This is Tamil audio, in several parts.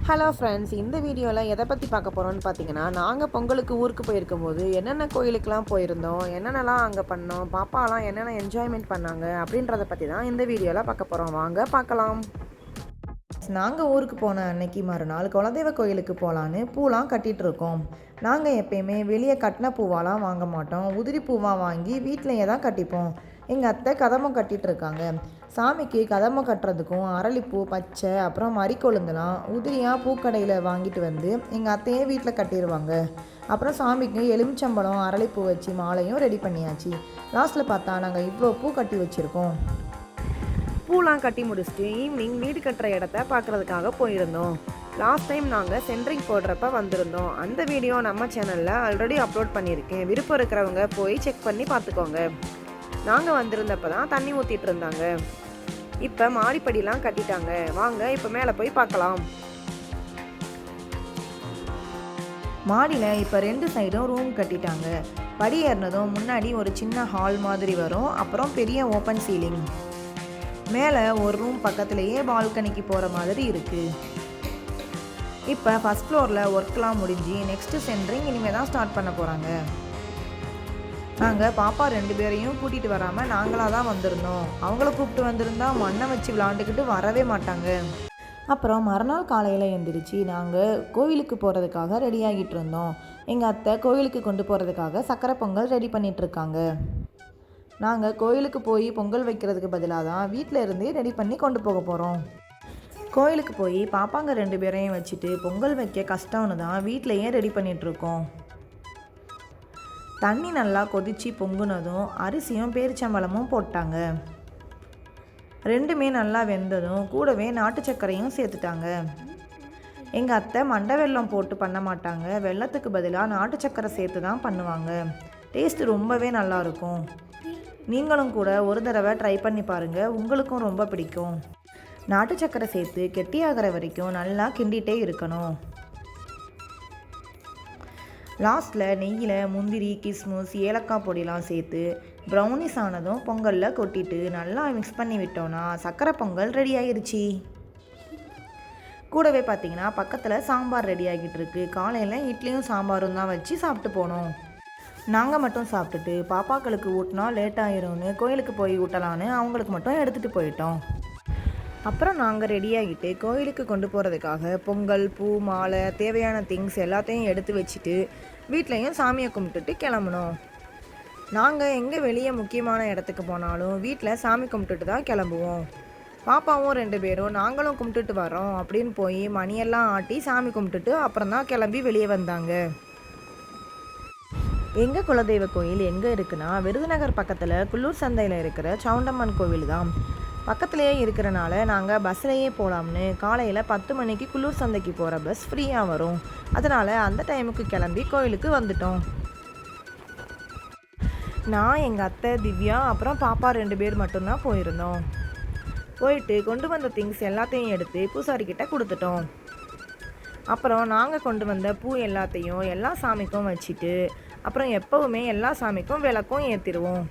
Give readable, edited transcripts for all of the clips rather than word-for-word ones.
ஹலோ ஃப்ரெண்ட்ஸ், இந்த வீடியோவில் எதை பற்றி பார்க்க போகிறோம்னு பார்த்தீங்கன்னா, நாங்கள் பொங்கலுக்கு ஊருக்கு போயிருக்கும்போது என்னென்ன கோயிலுக்கெலாம் போயிருந்தோம், என்னென்னலாம் அங்கே பண்ணோம், பாப்பாலாம் என்னென்ன என்ஜாய்மெண்ட் பண்ணாங்க அப்படின்றத பற்றி தான் இந்த வீடியோவில் பார்க்க போகிறோம். வாங்க பார்க்கலாம். நாங்கள் ஊருக்கு போன அன்னைக்கு மறுநாள் குலதெய்வ கோயிலுக்கு போகலான்னு பூலாம் கட்டிகிட்ருக்கோம். நாங்கள் எப்பயுமே வெளியே கட்டின பூவாலாம் வாங்க மாட்டோம், உதிரி பூவாக வாங்கி வீட்டிலையே தான் கட்டிப்போம். எங்கள் அத்தை கதம்பம் கட்டிகிட்ருக்காங்க. சாமிக்கு கதம்பம் கட்டுறதுக்கும் அரளிப்பூ, பச்சை, அப்புறம் மறிக்கொழுந்தெல்லாம் உதிரியாக பூக்கடையில் வாங்கிட்டு வந்து எங்கள் அத்தையே வீட்டில் கட்டிடுவாங்க. அப்புறம் சாமிக்கு எலுமிச்சம்பழம், அரளிப்பூ வச்சு மாலையும் ரெடி பண்ணியாச்சு. லாஸ்ட்டில் பார்த்தா நாங்கள் இவ்வளோ பூ கட்டி வச்சுருக்கோம். பூலாம் கட்டி முடிச்சுட்டு ஈவினிங் வீடு கட்டுற இடத்த பார்க்குறதுக்காக போயிருந்தோம். லாஸ்ட் டைம் நாங்கள் சென்ட்ரிங் போடுறப்ப வந்திருந்தோம். அந்த வீடியோ நம்ம சேனலில் ஆல்ரெடி அப்லோட் பண்ணியிருக்கேன். விருப்பம் இருக்கிறவங்க போய் செக் பண்ணி பார்த்துக்கோங்க. நாங்கள் வந்திருந்தப்போ தான் தண்ணி ஊற்றிட்டு இருந்தாங்க. இப்போ மாடிப்படிலாம் கட்டிட்டாங்க. வாங்க இப்போ மேலே போய் பார்க்கலாம். மாடியில் இப்போ 2 சைடும் ரூம் கட்டிட்டாங்க. படி ஏறினதும் முன்னாடி ஒரு சின்ன ஹால் மாதிரி வரும். அப்புறம் பெரிய ஓப்பன் சீலிங். மேலே ஒரு ரூம் பக்கத்துலேயே பால்கனிக்கு போகிற மாதிரி இருக்குது. இப்போ ஃபஸ்ட் ஃப்ளோரில் ஒர்க்லாம் முடிஞ்சு நெக்ஸ்ட்டு சென்ட்ரிங் இனிமேல் தான் ஸ்டார்ட் பண்ண போகிறாங்க. நாங்கள் பாப்பா 2 பேரையும் கூட்டிகிட்டு வராமல் நாங்களாக தான் வந்திருந்தோம். அவங்கள கூப்பிட்டு வந்திருந்தால் மண்ணை வச்சு விளாண்டுக்கிட்டு வரவே மாட்டாங்க. அப்புறம் மறுநாள் காலையில் எழுந்திரிச்சு நாங்கள் கோவிலுக்கு போகிறதுக்காக ரெடி ஆகிட்டு இருந்தோம். எங்கள் அத்தை கோவிலுக்கு கொண்டு போகிறதுக்காக சக்கரை பொங்கல் ரெடி பண்ணிகிட்ருக்காங்க. நாங்கள் கோயிலுக்கு போய் பொங்கல் வைக்கிறதுக்கு பதிலாக தான் வீட்டில் இருந்தே ரெடி பண்ணி கொண்டு போக போகிறோம். கோயிலுக்கு போய் பாப்பாங்க 2 பேரையும் வச்சுட்டு பொங்கல் வைக்க கஷ்டம்னு தான் வீட்டிலையே ரெடி பண்ணிகிட்ருக்கோம். தண்ணி நல்லா கொதித்து பொங்குனதும் அரிசியும் பேரிச்சம்பழமும் போட்டாங்க. 2மே நல்லா வெந்ததும் கூடவே நாட்டு சர்க்கரையும் சேர்த்துட்டாங்க. எங்கள் அத்தை மண்டை வெல்லம் போட்டு பண்ண மாட்டாங்க. வெல்லத்துக்கு பதிலாக நாட்டு சர்க்கரை சேர்த்து தான் பண்ணுவாங்க. டேஸ்ட்டு ரொம்பவே நல்லாயிருக்கும். நீங்களும் கூட ஒரு தடவை ட்ரை பண்ணி பாருங்கள், உங்களுக்கும் ரொம்ப பிடிக்கும். நாட்டு சர்க்கரை சேர்த்து கெட்டியாகிற வரைக்கும் நல்லா கிண்டிகிட்டே இருக்கணும். லாஸ்ட்டில் நெய்யில் முந்திரி, கிஸ்மிஸ், ஏலக்காய் பொடியெலாம் சேர்த்து ப்ரௌனிஸ் ஆனதும் பொங்கலில் கொட்டிட்டு நல்லா மிக்ஸ் பண்ணி விட்டோன்னா சக்கரை பொங்கல் ரெடி ஆகிருச்சு. கூடவே பார்த்திங்கன்னா பக்கத்தில் சாம்பார் ரெடி ஆகிட்டு இருக்கு. காலையில் இட்லியும் சாம்பாரும் தான் வச்சு சாப்பிட்டு போனோம். நாங்கள் மட்டும் சாப்பிட்டுட்டு பாப்பாக்களுக்கு ஊட்டினா லேட் ஆகிரும்னு கோயிலுக்கு போய் ஊட்டலான்னு அவங்களுக்கு மட்டும் எடுத்துகிட்டு போயிட்டோம். அப்புறம் நாங்கள் ரெடியாகிட்டு கோயிலுக்கு கொண்டு போகிறதுக்காக பொங்கல், பூ, மாலை, தேவையான திங்ஸ் எல்லாத்தையும் எடுத்து வச்சுட்டு வீட்லேயும் சாமியை கும்பிட்டுட்டு கிளம்புனோம். நாங்கள் எங்கே வெளியே முக்கியமான இடத்துக்கு போனாலும் வீட்டில் சாமி கும்பிட்டுட்டு தான் கிளம்புவோம். பாப்பாவும் 2 பேரும் நாங்களும் கும்பிட்டுட்டு வரோம் அப்படின்னு போய் மணியெல்லாம் ஆட்டி சாமி கும்பிட்டுட்டு அப்புறம் தான் கிளம்பி வெளியே வந்தாங்க. எங்கள் குலதெய்வ கோயில் எங்கே இருக்குன்னா, விருதுநகர் பக்கத்தில் குள்ளூர் சந்தையில் இருக்கிற சவுண்டம்மன் கோவில் தான். பக்கத்துலேயே இருக்கிறனால நாங்கள் பஸ்ஸிலேயே போகலாம்னு காலையில் 10 மணிக்கு குள்ளூர் சந்தைக்கு போகிற பஸ் ஃப்ரீயாக வரும். அதனால் அந்த டைமுக்கு கிளம்பி கோயிலுக்கு வந்துட்டோம். நான், எங்கள் அத்தை, திவ்யா, அப்புறம் பாப்பா 2 பேர் மட்டும்தான் போயிருந்தோம். போயிட்டு கொண்டு வந்த திங்ஸ் எல்லாத்தையும் எடுத்து பூசாரிக்கிட்ட கொடுத்துட்டோம். அப்புறம் நாங்கள் கொண்டு வந்த பூ எல்லாத்தையும் எல்லா சாமிக்கும் வச்சுட்டு அப்புறம் எப்போவுமே எல்லா சாமிக்கும் விளக்கும் ஏற்றிடுவோம்.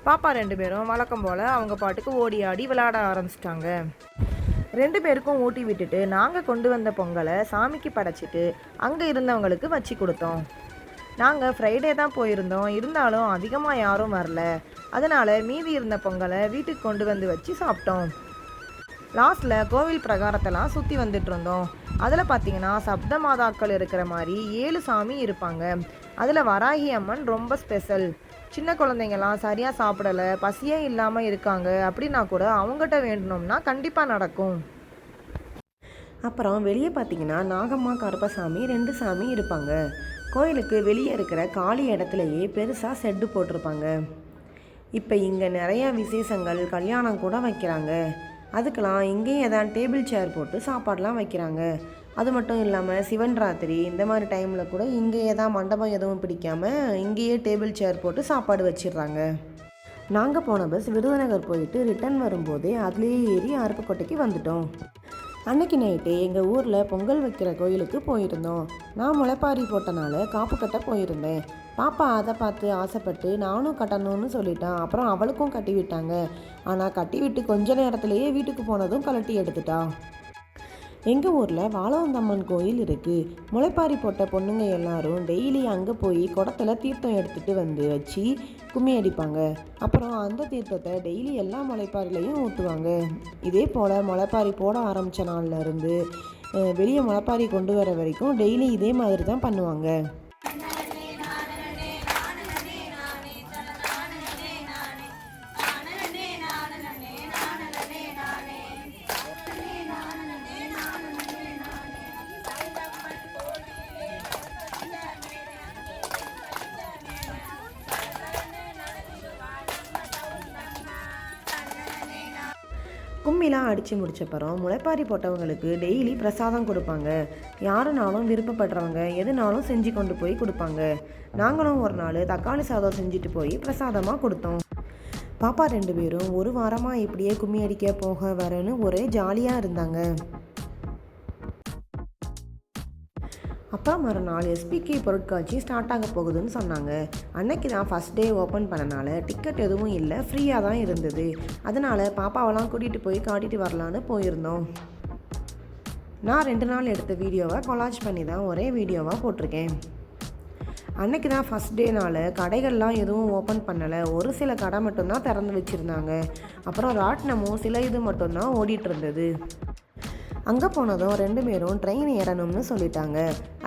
பாப்பா 2 பேரும் வழக்கம் போல் அவங்க பாட்டுக்கு ஓடி ஆடி விளையாட ஆரம்பிச்சிட்டாங்க. 2 பேருக்கும் ஊட்டி விட்டுட்டு நாங்கள் கொண்டு வந்த பொங்கலை சாமிக்கு படைச்சிட்டு அங்கே இருந்தவங்களுக்கு வச்சு கொடுத்தோம். நாங்கள் ஃப்ரைடே தான் போயிருந்தோம். இருந்தாலும் அதிகமாக யாரும் வரல. அதனால் மீதி இருந்த பொங்கலை வீட்டுக்கு கொண்டு வந்து வச்சு சாப்பிட்டோம். லாஸ்ட்டில் கோவில் பிரகாரத்தெல்லாம் சுற்றி வந்துட்டு இருந்தோம். அதில் பார்த்திங்கன்னா சப்த மாதாக்கள் இருக்கிற மாதிரி 7 சாமி இருப்பாங்க. அதில் வராகி அம்மன் ரொம்ப ஸ்பெஷல். சின்ன குழந்தைங்கள்லாம் சரியாக சாப்பிடலை, பசியே இல்லாமல் இருக்காங்க அப்படின்னா கூட அவங்ககிட்ட வேண்டணும்னா கண்டிப்பாக நடக்கும். அப்புறம் வெளியே பார்த்திங்கன்னா நாகம்மா, கருப்பசாமி 2 சாமி இருப்பாங்க. கோயிலுக்கு வெளியே இருக்கிற காலி இடத்துலையே பெருசாக செட்டு போட்டிருப்பாங்க. இப்போ இங்கே நிறையா விசேஷங்கள், கல்யாணம் கூட வைக்கிறாங்க. அதுக்கெலாம் இங்கேயே ஏதாவது டேபிள் சேர் போட்டு சாப்பாடெலாம் வைக்கிறாங்க. அது மட்டும் இல்லாமல் சிவன் ராத்திரி இந்த மாதிரி டைமில் கூட இங்கேயே தான் மண்டபம் எதுவும் பிடிக்காமல் இங்கேயே டேபிள் சேர் போட்டு சாப்பாடு வச்சிடுறாங்க. நாங்கள் போன பஸ் விருதுநகர் போயிட்டு ரிட்டர்ன் வரும்போதே அதுலேயே ஏறி அருப்புக்கோட்டைக்கு வந்துட்டோம். அன்னைக்கு நைட்டு எங்கள் ஊரில் பொங்கல் வைக்கிற கோயிலுக்கு போயிருந்தோம். நான் முளைப்பாரி போட்டனால காப்பு கட்ட போயிருந்தேன். பாப்பா அதை பார்த்து ஆசைப்பட்டு நானும் கட்டணும்னு சொல்லிட்டான். அப்புறம் அவளுக்கும் கட்டி விட்டாங்க. ஆனால் கட்டி விட்டு கொஞ்ச நேரத்துலேயே வீட்டுக்கு போனதும் கழட்டி எடுத்துட்டான். எங்கள் ஊரில் வாழவந்தம்மன் கோயில் இருக்குது. முளைப்பாரி போட்ட பொண்ணுங்க எல்லாரும் டெய்லி அங்கே போய் குடத்தில் தீர்த்தம் எடுத்துகிட்டு வந்து வச்சு கும்மி அடிப்பாங்க. அப்புறம் அந்த தீர்த்தத்தை டெய்லி எல்லா முளைப்பாரிலையும் ஊற்றுவாங்க. இதே போல் முளைப்பாரி போட ஆரம்பித்த நாள்லேருந்து வெளியே முளைப்பாரி கொண்டு வர வரைக்கும் டெய்லி இதே மாதிரி தான் பண்ணுவாங்க. கும்மிலாம் அடித்து முடிச்சப்பறம் முளைப்பாரி போட்டவங்களுக்கு டெய்லி பிரசாதம் கொடுப்பாங்க. யாருனாலும் விருப்பப்படுறவங்க எதுனாலும் செஞ்சு கொண்டு போய் கொடுப்பாங்க. நாங்களும் ஒரு நாள் தக்காளி சாதம் செஞ்சுட்டு போய் பிரசாதமாக கொடுத்தோம். பாப்பா 2 பேரும் ஒரு வாரமாக இப்படியே கும்மி அடிக்க போக வரேன்னு ஒரே ஜாலியாக இருந்தாங்க. அப்பா மறுநாள் எஸ்பிகே பொருட்காட்சி ஸ்டார்ட் ஆக போகுதுன்னு சொன்னாங்க. அன்னைக்கு தான் ஃபஸ்ட் டே ஓப்பன் பண்ணனால டிக்கெட் எதுவும் இல்லை, ஃப்ரீயாக தான் இருந்தது. அதனால் பாப்பாவெல்லாம் கூட்டிகிட்டு போய் காட்டிட்டு வரலான்னு போயிருந்தோம். நான் 2 நாள் எடுத்த வீடியோவை கொலாஜ் பண்ணி தான் ஒரே வீடியோவாக போட்டிருக்கேன். அன்னைக்கு தான் ஃபஸ்ட் டேனால் கடைகள்லாம் எதுவும் ஓப்பன் பண்ணலை. ஒரு சில கடை மட்டும்தான் திறந்து வச்சுருந்தாங்க. அப்புறம் ராட்டினமும் சில இது மட்டும்தான் ஓடிட்டு இருந்தது. அங்கே போனதும் 2 பேரும் ட்ரெயின் ஏறணும்னு சொல்லிட்டாங்க.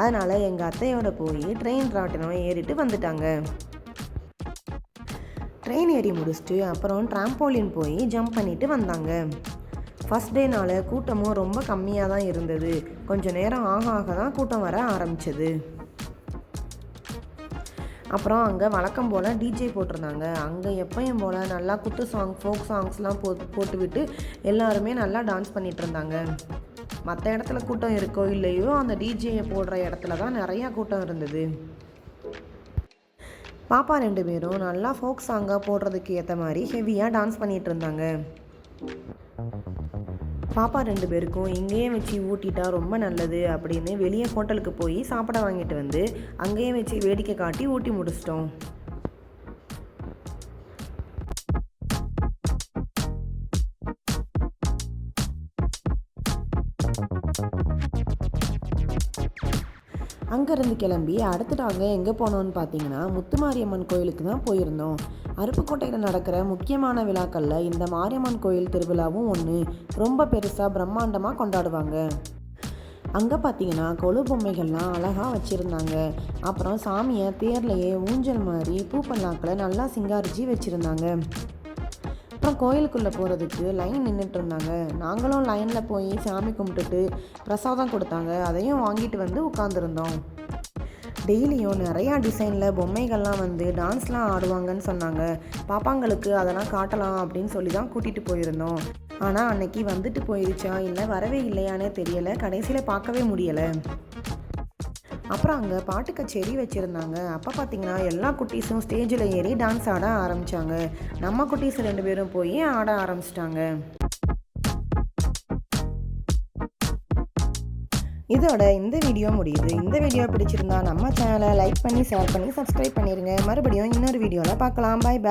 அதனால் எங்கள் அத்தையோட போய் ட்ரெயின் ராட்டினம் ஏறிட்டு வந்துட்டாங்க. ட்ரெயின் ஏறி முடிச்சுட்டு அப்புறம் ட்ராம்போலின் போய் ஜம்ப் பண்ணிட்டு வந்தாங்க. ஃபஸ்ட் டேனால் கூட்டமும் ரொம்ப கம்மியாக தான் இருந்தது. கொஞ்சம் நேரம் ஆக தான் கூட்டம் வர ஆரம்பிச்சது. அப்புறம் அங்கே வழக்கம் போல் டிஜே போட்டிருந்தாங்க. அங்கே எப்பயும் போல் நல்லா குத்து சாங், ஃபோக் சாங்ஸ்லாம் போட்டுவிட்டு எல்லாருமே நல்லா டான்ஸ் பண்ணிகிட்டு இருந்தாங்க. மற்ற இடத்துல கூட்டம் இருக்கோ இல்லையோ அந்த டிஜேயை போடுற இடத்துல தான் நிறையா கூட்டம் இருந்தது. பாப்பா 2 பேரும் நல்லா ஃபோக் சாங்காக போடுறதுக்கு ஏற்ற மாதிரி ஹெவியாக டான்ஸ் பண்ணிகிட்டு இருந்தாங்க. பாப்பா 2 பேருக்கும் இங்கேயே வச்சு ஊட்டிட்டா ரொம்ப நல்லது அப்படின்னு வெளியே ஹோட்டலுக்கு போய் சாப்பிட வாங்கிட்டு வந்து அங்கேயே வச்சு வேடிக்கை காட்டி ஊட்டி முடிச்சிட்டோம். அங்கேருந்து கிளம்பி அடுத்து நாங்கள் எங்கே போனோம்னு பார்த்தீங்கன்னா முத்துமாரியம்மன் கோயிலுக்கு தான் போயிருந்தோம். அருப்புக்கோட்டையில் நடக்கிற முக்கியமான விழாக்களில் இந்த மாரியம்மன் கோயில் திருவிழாவும் ஒன்று. ரொம்ப பெருசாக பிரம்மாண்டமாக கொண்டாடுவாங்க. அங்கே பார்த்தீங்கன்னா கொலு பொம்மைகள்லாம் அழகாக வச்சுருந்தாங்க. அப்புறம் சாமியை தேர்லையே ஊஞ்சல் மாதிரி பூப்பல்லாக்கில் நல்லா சிங்காரிச்சு வச்சுருந்தாங்க. அப்புறம் கோயிலுக்குள்ளே போகிறதுக்கு லைன் நின்றுட்டு இருந்தாங்க. நாங்களும் லைனில் போய் சாமி கும்பிட்டுட்டு பிரசாதம் கொடுத்தாங்க. அதையும் வாங்கிட்டு வந்து உட்காந்துருந்தோம். டெய்லியும் நிறையா டிசைனில் பொம்மைகள்லாம் வந்து டான்ஸ்லாம் ஆடுவாங்கன்னு சொன்னாங்க. பாப்பாங்களுக்கு அதெல்லாம் காட்டலாம் அப்படின்னு சொல்லி தான் கூட்டிகிட்டு போயிருந்தோம். ஆனால் அன்னைக்கு வந்துட்டு போயிருச்சா இல்லை வரவே இல்லையானே தெரியலை. கடைசியில் பார்க்கவே முடியலை. அப்புறம் அங்கே பாட்டு கச்சேரி வச்சுருந்தாங்க. அப்போ பார்த்திங்கன்னா எல்லா குட்டீஸும் ஸ்டேஜில் ஏறி டான்ஸ் ஆட ஆரம்பித்தாங்க. நம்ம குட்டீஸ் 2 பேரும் போய் ஆட ஆரம்பிச்சிட்டாங்க. இதோட இந்த வீடியோ முடியுது. இந்த வீடியோ பிடிச்சிருந்தா நம்ம சேனலை லைக் பண்ணி ஷேர் பண்ணி சப்ஸ்கிரைப் பண்ணிடுங்க. மறுபடியும் இன்னொரு வீடியோவில் பார்க்கலாம். பாய் பாய்.